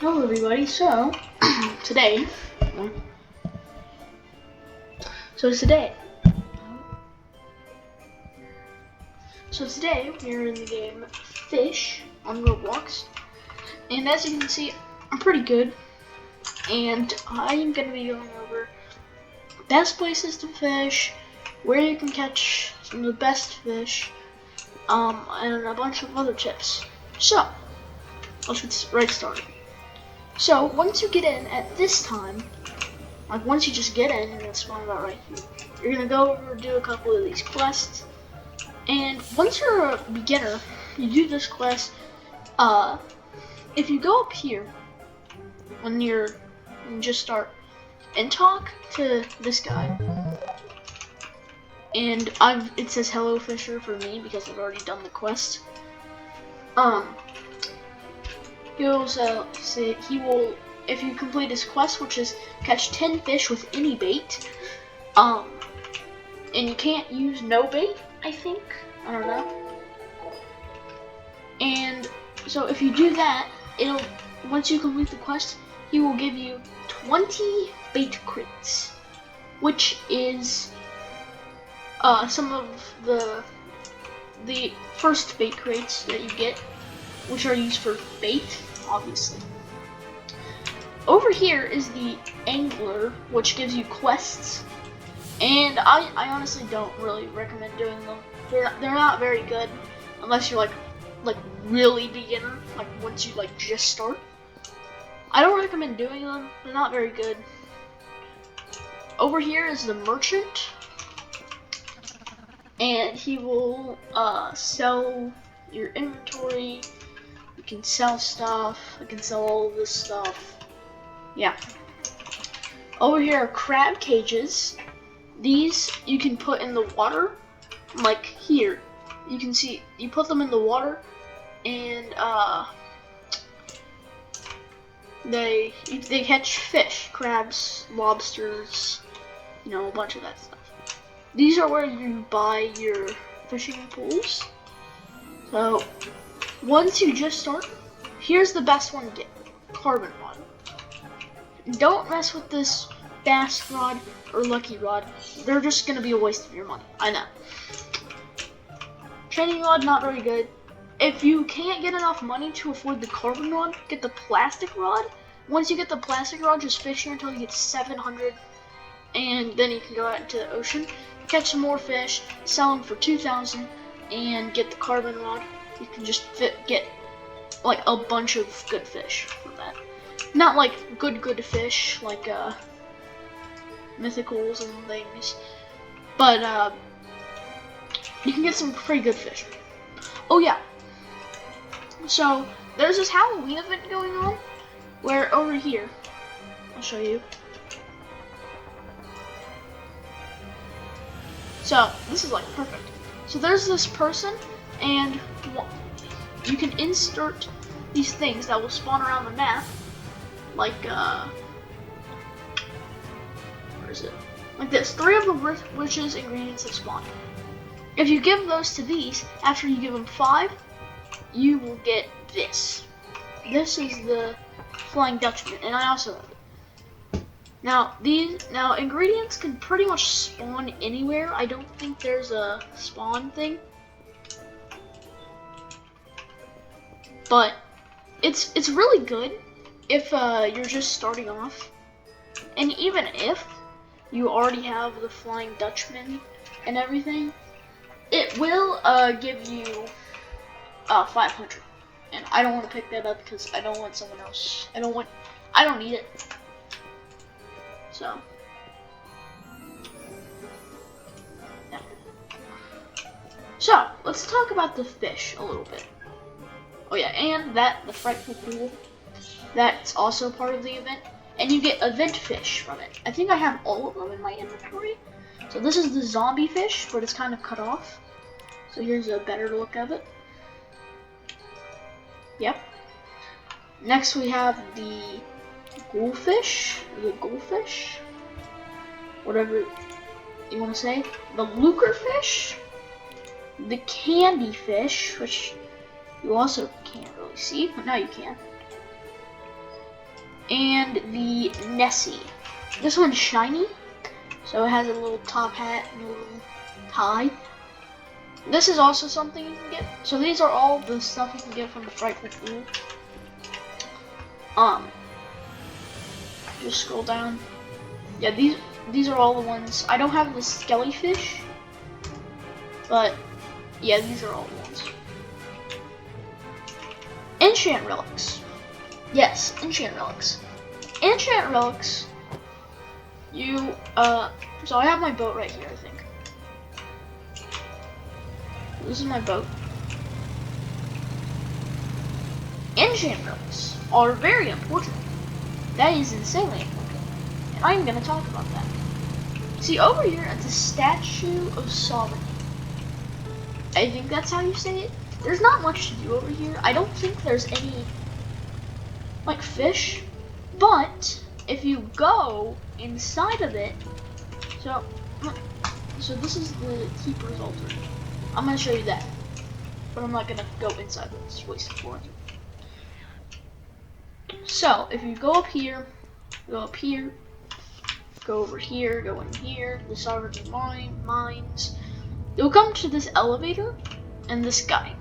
Hello everybody, so today we're in the game Fish on Roblox, and as you can see I'm pretty good, and I'm going to be going over best places to fish, where you can catch some of the best fish, and a bunch of other tips. So let's get right started. So once you get in at this time, like once you just get in, you're gonna spawn about right here. You're gonna go over and do a couple of these quests, and once you're a beginner, you do this quest. If you go up here when you just start and talk to this guy, and it says hello fisher for me because I've already done the quest. He'll say he will, if you complete his quest, which is catch 10 fish with any bait, and you can't use no bait, I think, I don't know. And so if you do that, once you complete the quest, he will give you 20 bait crates, which is some of the first bait crates that you get, which are used for bait, obviously. Over here is the angler, which gives you quests, and I honestly don't really recommend doing them. They're not very good unless you're like really beginner, like once you just start. I don't recommend doing them. They're not very good. Over here is the merchant, and he will sell your inventory. You can sell stuff. I can sell all of this stuff. Yeah. Over here are crab cages. These you can put in the water, like here. You can see you put them in the water, and they catch fish, crabs, lobsters, a bunch of that stuff. These are where you buy your fishing poles. So once you just start, here's the best one to get, carbon rod. Don't mess with this bass rod or lucky rod. They're just gonna be a waste of your money, I know. Training rod, not very good. If you can't get enough money to afford the carbon rod, get the plastic rod. Once you get the plastic rod, just fish here until you get 700, and then you can go out into the ocean, catch some more fish, sell them for 2,000, and get the carbon rod. You can just get like a bunch of good fish from that. Not like good fish, like mythicals and things, but you can get some pretty good fish. Oh yeah. So there's this Halloween event going on, where over here, I'll show you. So this is like perfect. So there's this person, and you can insert these things that will spawn around the map, like where is it? Like this. 3 of the witch's ingredients have spawned. If you give those to these, after you give them 5, you will get this. This is the Flying Dutchman, and I also have it. Now ingredients can pretty much spawn anywhere. I don't think there's a spawn thing, but it's really good if you're just starting off, and even if you already have the Flying Dutchman and everything, it will give you 500, and I don't want to pick that up because I don't want someone else. I don't need it. So yeah. So let's talk about the fish a little bit. Oh yeah, and the frightful pool, that's also part of the event, and you get event fish from it. I think I have all of them in my inventory. So this is the zombie fish, but it's kind of cut off. So here's a better look of it. Yep. Next we have the goldfish, whatever you want to say. The lucre fish, the candy fish, which you also can't really see, but now you can. and the Nessie. This one's shiny, so it has a little top hat and a little tie. This is also something you can get. So these are all the stuff you can get from the Frightful Fool. Just scroll down. Yeah, these are all the ones. I don't have the skelly fish, but yeah, these are all the ones. Enchant relics. Yes, enchant relics. Enchant relics. You so I have my boat right here, I think. This is my boat. Enchant relics are very important. That is insanely important. And I'm gonna talk about that. See, over here at the Statue of Sovereignty, I think that's how you say it. There's not much to do over here. I don't think there's any, like, fish. But, if you go inside of it, so this is the Keeper's Altar. I'm gonna show you that. But I'm not gonna go inside of it. It's wasted for it. So, if you go up here, go over here, go in here, the Sovereign Mines, you'll come to this elevator, and this guy.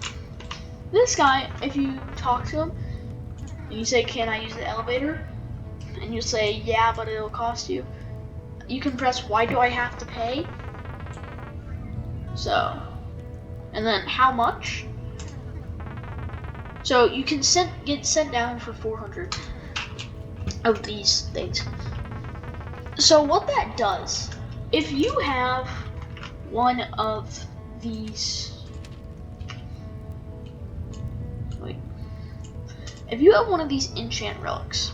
This guy, if you talk to him, and you say, can I use the elevator? And you say, yeah, but it'll cost you. You can press, why do I have to pay? So, and then how much? So you can get sent down for 400 of these things. So what that does, if you have one of these, if you have one of these enchant relics,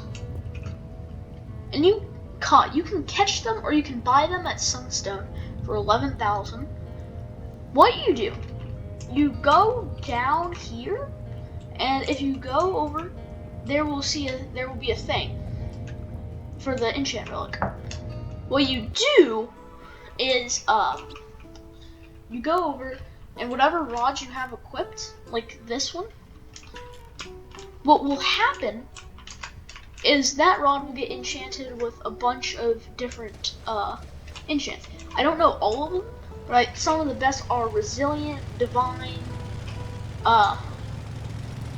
and you can catch them or you can buy them at Sunstone for 11,000. What you do, you go down here. And if you go over, there will be a thing for the enchant relic. What you do is you go over, and whatever rods you have equipped, like this one, what will happen is that rod will get enchanted with a bunch of different enchants. I don't know all of them, but some of the best are resilient, divine,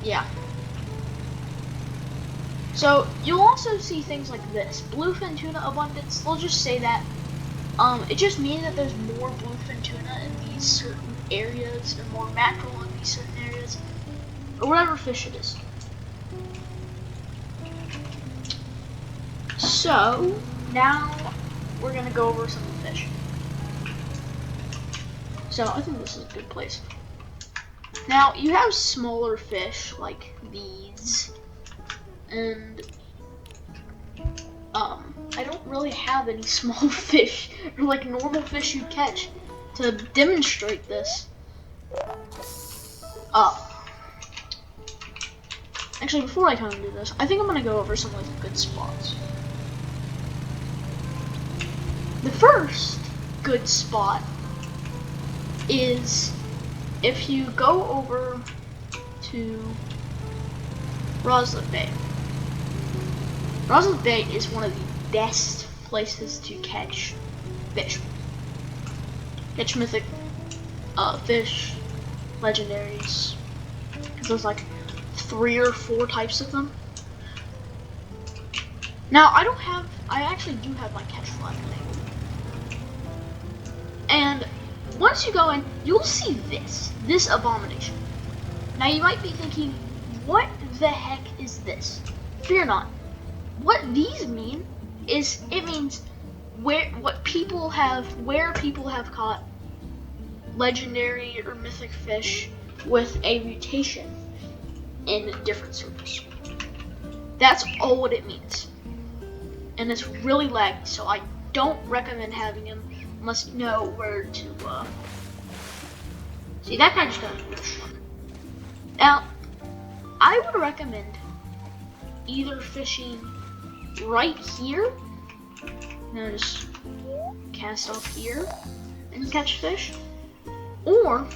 yeah. So you'll also see things like this. Bluefin tuna abundance, they'll just say that. It just means that there's more bluefin tuna in these certain areas, or more mackerel in these certain areas, or whatever fish it is. So, now we're gonna go over some of the fish. So, I think this is a good place. Now, you have smaller fish like these, and I don't really have any small fish, or like normal fish you catch to demonstrate this. Actually, before I come and do this, I think I'm gonna go over some like good spots. The first good spot is if you go over to Roslyn Bay. Roslyn Bay is one of the best places to catch fish. Catch mythic fish, legendaries. There's like 3 or 4 types of them. Now I actually do have my catch flag enabled. And once you go in, you'll see this abomination. Now you might be thinking, what the heck is this? Fear not. What these mean is, it means where people have caught legendary or mythic fish with a mutation in different servers. That's all what it means. And it's really laggy, so I don't recommend having them unless you know where to see. That kind of stuff. Now, I would recommend either fishing right here. Now just cast off here and catch fish, or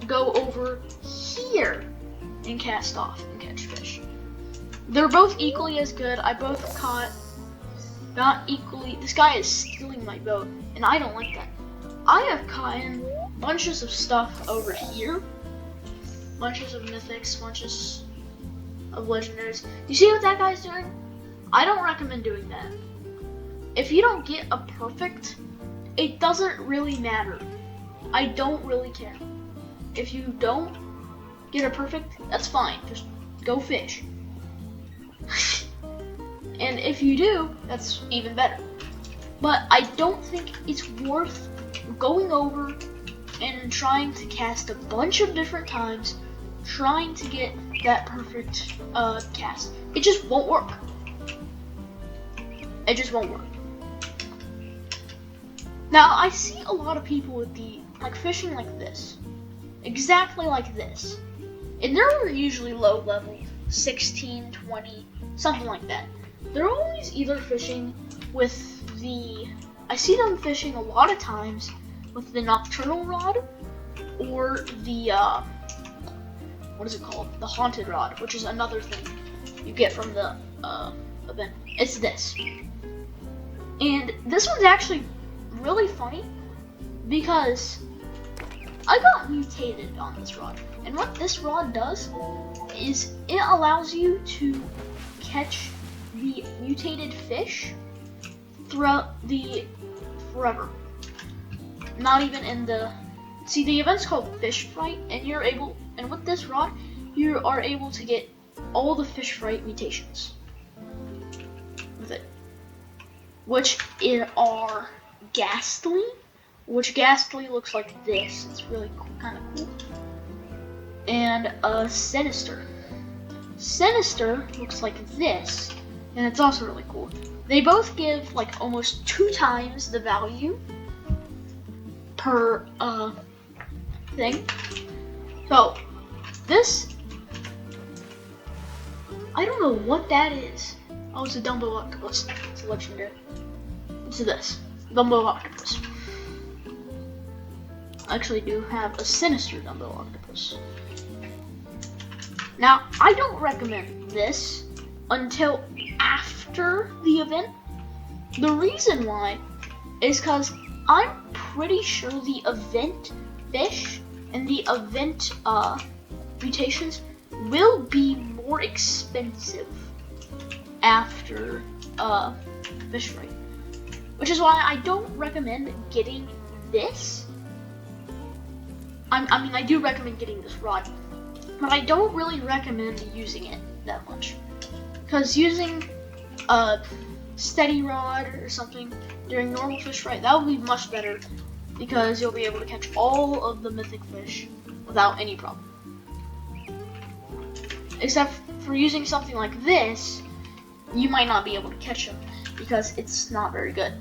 go over here and cast off and catch fish. They're both equally as good. I both caught, not equally. This guy is stealing my boat, and I don't like that. I have caught bunches of stuff over here. Bunches of mythics, bunches of legendaries. You see what that guy's doing? I don't recommend doing that. If you don't get a perfect, it doesn't really matter. I don't really care. If you don't get a perfect, that's fine. Just go fish. And if you do, that's even better. But I don't think it's worth going over and trying to cast a bunch of different times, trying to get that perfect cast. It just won't work. It just won't work. Now, I see a lot of people with fishing like this. Exactly like this. And they're usually low level, 16, 20, something like that. They're always either fishing with I see them fishing a lot of times with the nocturnal rod or the, what is it called? The haunted rod, which is another thing you get from the event. It's this. And this one's actually really funny because I got mutated on this rod. And what this rod does is it allows you to catch the mutated fish throughout forever. Not even in the event's called fish fright, and with this rod you are able to get all the fish fright mutations with it, which are ghastly, which ghastly looks like this. It's really cool, kind of cool. And sinister. Sinister looks like this, and it's also really cool. They both give like almost 2 times the value per thing. So this, I don't know what that is. Oh, it's a Dumbo octopus. It's a legendary. It's this Dumbo octopus. I actually do have a sinister Dumbo octopus. Now, I don't recommend this until after the event. The reason why is because I'm pretty sure the event fish and the event mutations will be more expensive after fish fright, which is why I don't recommend getting this. I mean, I do recommend getting this rod, but I don't really recommend using it that much. Because using a steady rod or something during normal fish fright, that would be much better, because you'll be able to catch all of the mythic fish without any problem. Except for using something like this, you might not be able to catch them because it's not very good.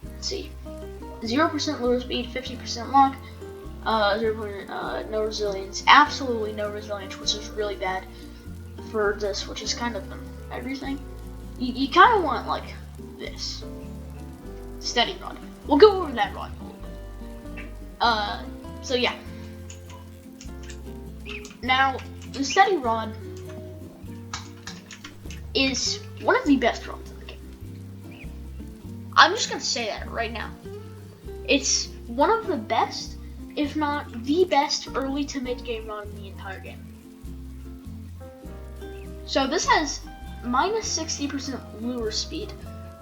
Let's see. 0% lure speed, 50% luck, 0% no resilience, absolutely no resilience, which is really bad for this, which is kind of everything. You kind of want like this steady rod. We'll go over that rod a little bit. So yeah. Now the steady rod is one of the best rods in the game. I'm just gonna say that right now. It's one of the best, if not the best, early to mid game rod in the entire game. So this has minus 60% lure speed.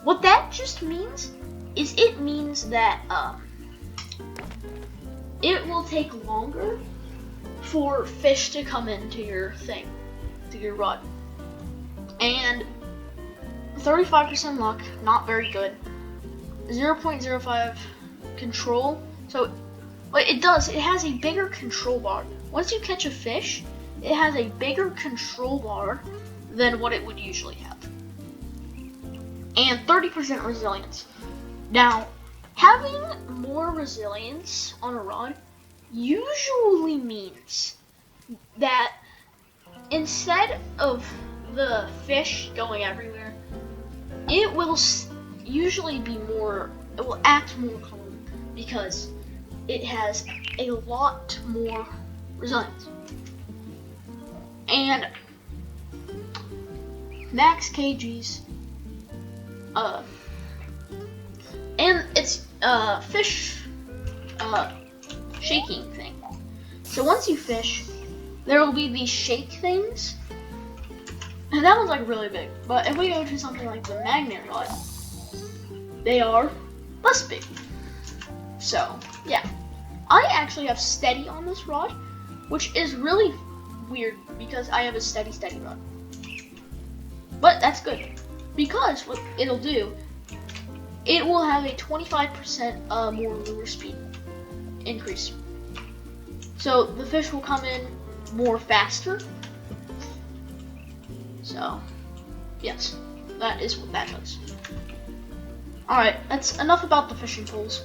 What that just means is it means that it will take longer for fish to come into your thing, to your rod. And 35% luck, not very good. 0.05 control. So what it does, it has a bigger control bar. Once you catch a fish, it has a bigger control bar than what it would usually have. And 30% resilience. Now, having more resilience on a rod usually means that instead of the fish going everywhere, it will usually be more, it will act more calm because it has a lot more resilience. And max kgs. And it's fish shaking thing. So once you fish, there will be these shake things, and that one's like really big. But if we go to something like the magnet rod, they are less big. So yeah, I actually have steady on this rod, which is really weird because I have a steady rod. But that's good, because what it'll do, it will have a 25% more lure speed increase. So the fish will come in more faster. So yes, that is what that does. Alright, that's enough about the fishing poles.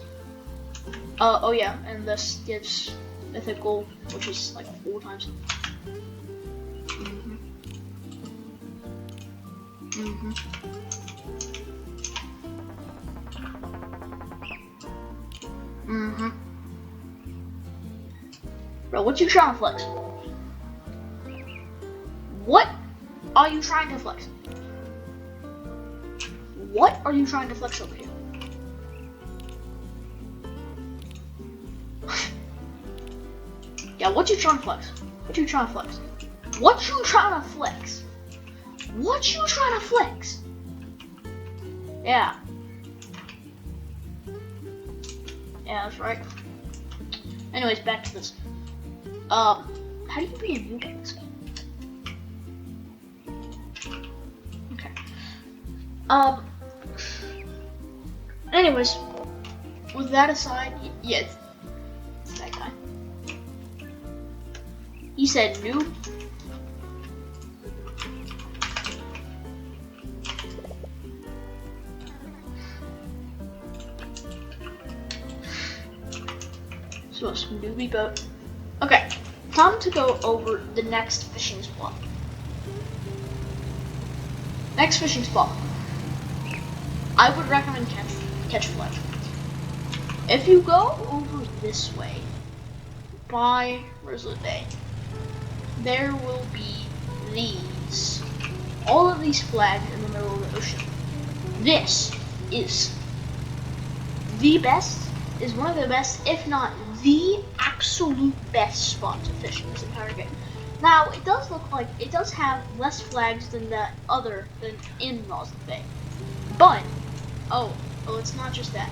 Oh yeah, and this gives mythical, which is like 4 times. Bro, what you trying to flex? What are you trying to flex? What are you trying to flex over here? Yeah, what you trying to flex? What you trying to flex? What you trying to flex? What you trying to flex? Yeah. Yeah, that's right. Anyways, back to this. How do you be a noob in this game? Okay. Anyways, with that aside, yeah, it's that guy. You said noob? So some newbie boat. Okay, time to go over the next fishing spot. Next fishing spot. I would recommend catch fly. If you go over this way by Rosewood Bay, there will be these, all of these flags in the middle of the ocean. This is the best, is one of the best, if not the absolute best spot to fish in this entire game. Now, it does look like it does have less flags than than in Rosewood Bay. But, oh, it's not just that.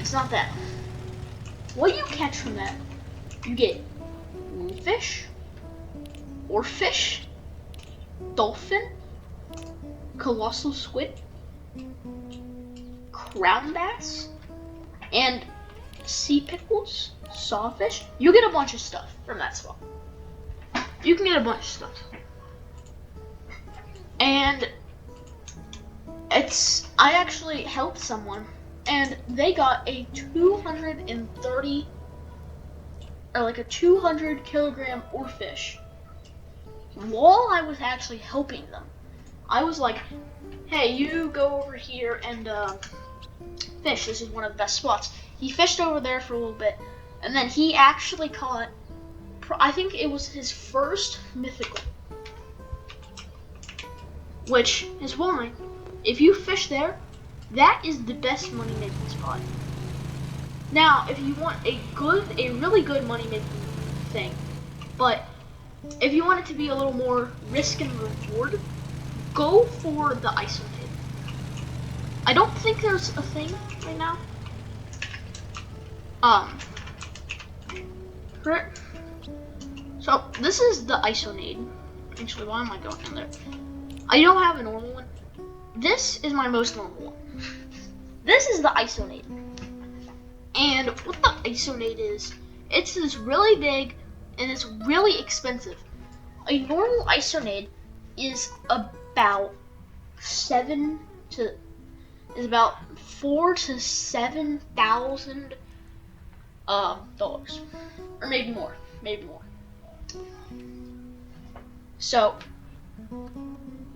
It's not that. What you catch from that, you get fish, oarfish, dolphin, colossal squid, crown bass, and sea pickles, sawfish. You get a bunch of stuff from that spot. You can get a bunch of stuff. And I actually helped someone, and they got a 230, or like a 200 kilogram oarfish. While I was actually helping them, I was like, hey, you go over here and fish. This is one of the best spots. He fished over there for a little bit, and then he actually caught, I think it was his first mythical. Which is why, if you fish there, that is the best money making spot. Now, if you want a really good money making thing, but if you want it to be a little more risk and reward, go for the isonade. I don't think there's a thing right now. Correct. So this is the isonade. Actually, why am I going in there? I don't have a normal one. This is my most normal one. This is the isonade. And what the isonade is, it's this really big and it's really expensive. A normal isonade is about $4,000 to $7,000 dollars, or maybe more. So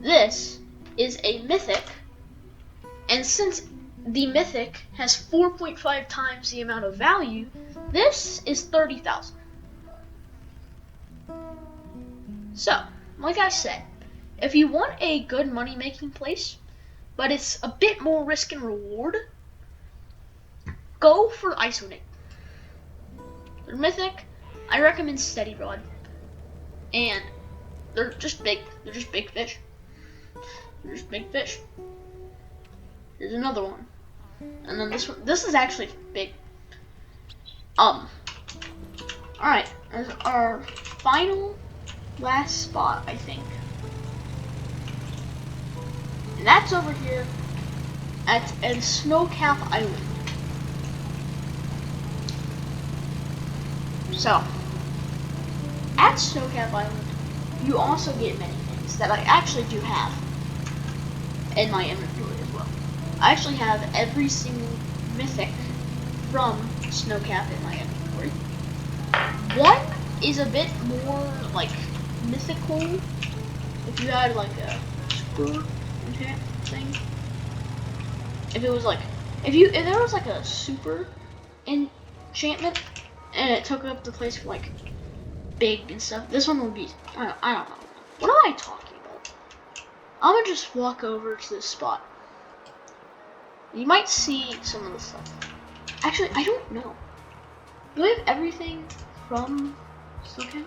this is a mythic, and since the mythic has 4.5 times the amount of value, this is 30,000. So, like I said, if you want a good money-making place, but it's a bit more risk and reward, go for Isonate. They're mythic. I recommend Steady Rod. And they're just big. They're just big fish. They're just big fish. Here's another one. And then this one. This is actually big. Alright. There's our final last spot, I think. And that's over here at Snowcap Island. So, at Snowcap Island, you also get many things that I actually do have in my inventory as well. I actually have every single mythic from Snowcap in my inventory. One is a bit more like mythical. If you had like a super enchant thing, if there was like a super enchantment and it took up the place for like big and stuff, this one would be, I don't know. What am I talking about? I'm gonna just walk over to this spot. You might see some of the stuff. Actually, I don't know. Do I have everything from Snowcap?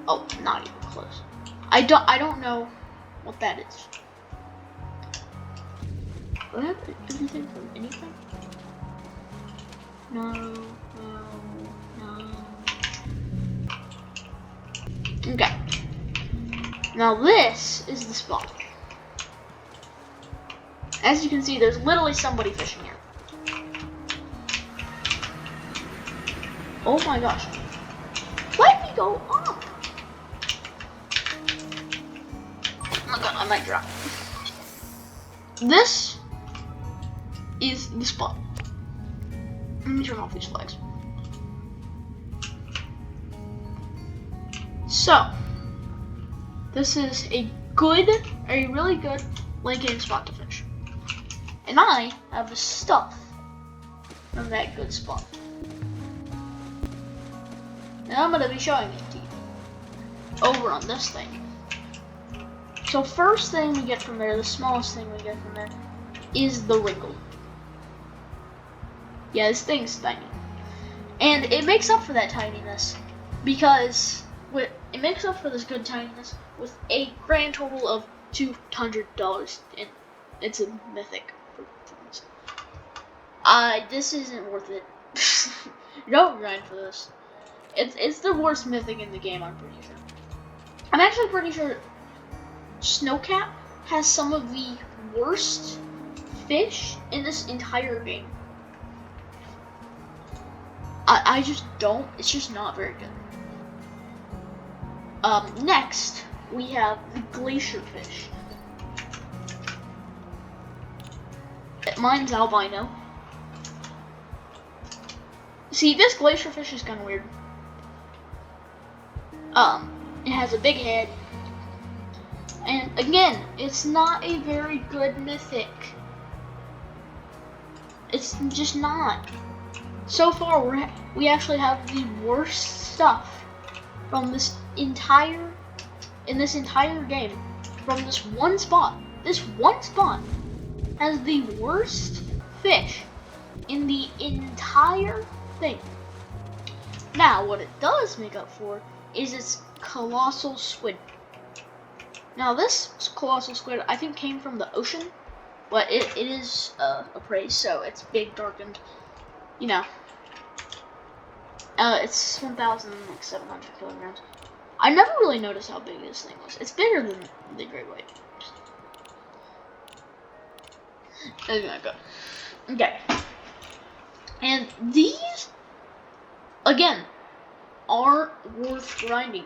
Oh, not even close. I don't know what that is. Do I have everything from anything? No. Okay. Now this is the spot. As you can see, there's literally somebody fishing here. Oh my gosh. Let me go up. Oh my god, I might drop. This is the spot. Let me turn off these flags. So, this is a really good Lincoln spot to fish. And I have the stuff from that good spot. And I'm going to be showing it to you over on this thing. So first thing we get from there, the smallest thing we get from there, is the wrinkle. Yeah, this thing's tiny. And it makes up for that tininess because it makes up for this good tininess with a grand total of $200, and it's a mythic for this. This isn't worth it. Don't grind for this. It's the worst mythic in the game, I'm pretty sure. I'm actually pretty sure Snowcap has some of the worst fish in this entire game. I just don't. It's just not very good. Next, we have the glacier fish. Mine's albino. See, this glacier fish is kind of weird. It has a big head. And again, it's not a very good mythic. It's just not. So far, we actually have the worst stuff from this entire game. From this one spot. This one spot has the worst fish in the entire thing. Now, what it does make up for is its colossal squid. Now, this colossal squid, I think, came from the ocean, but it is a prey, so it's big, darkened. You know, it's 1,700 kilograms. I never really noticed how big this thing was. It's bigger than the great white. Oh my god. Okay. And these, again, aren't worth grinding.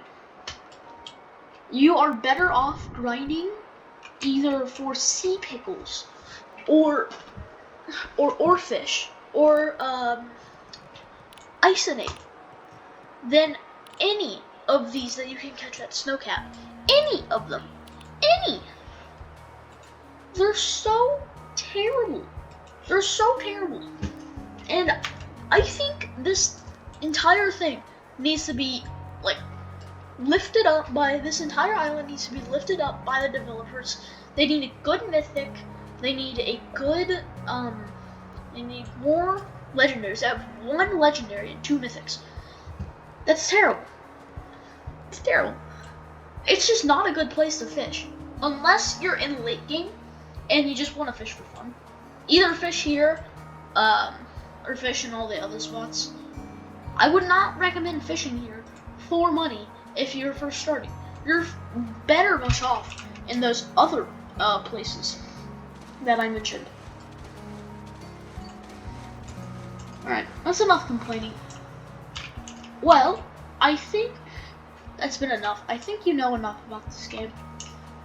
You are better off grinding either for sea pickles or fish or isonate than any of these that you can catch at Snowcap. Any of them. Any. They're so terrible. They're so terrible. And I think this entire thing needs to be like lifted up by this entire island needs to be lifted up by the developers. They need a good mythic. They need a good they need more legendaries. They have 1 legendary and 2 mythics. That's terrible. It's terrible. It's just not a good place to fish unless you're in late game and you just want to fish for fun. Either fish here, or fish in all the other spots. I would not recommend fishing here for money if you're first starting. You're better much off in those other places that I mentioned. Alright, that's enough complaining. Well, I think that's been enough. I think you know enough about this game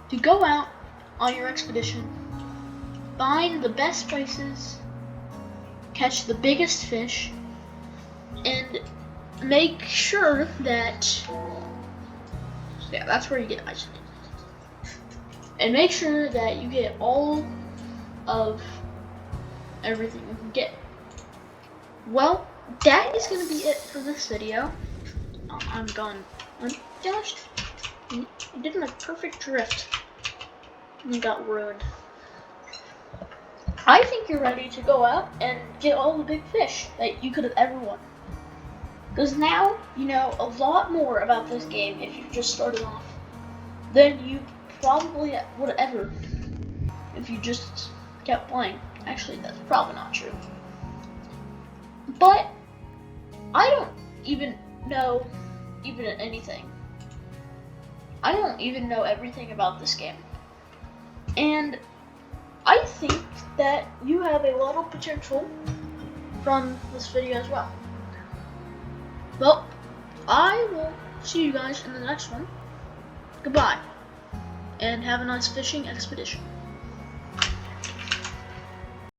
to go out on your expedition, find the best places, catch the biggest fish, and make sure that, yeah, that's where you get isolated. And make sure that you get all of everything you can get. Well, that is going to be it for this video. Oh, I'm gone. Gosh, I did a perfect drift and got ruined. I think you're ready to go out and get all the big fish that you could have ever wanted. Because now you know a lot more about this game if you just started off than you probably would ever if you just kept playing. Actually, that's probably not true. But I don't even know anything. I don't even know everything about this game. And I think that you have a lot of potential from this video as well. Well, I will see you guys in the next one. Goodbye, and have a nice fishing expedition.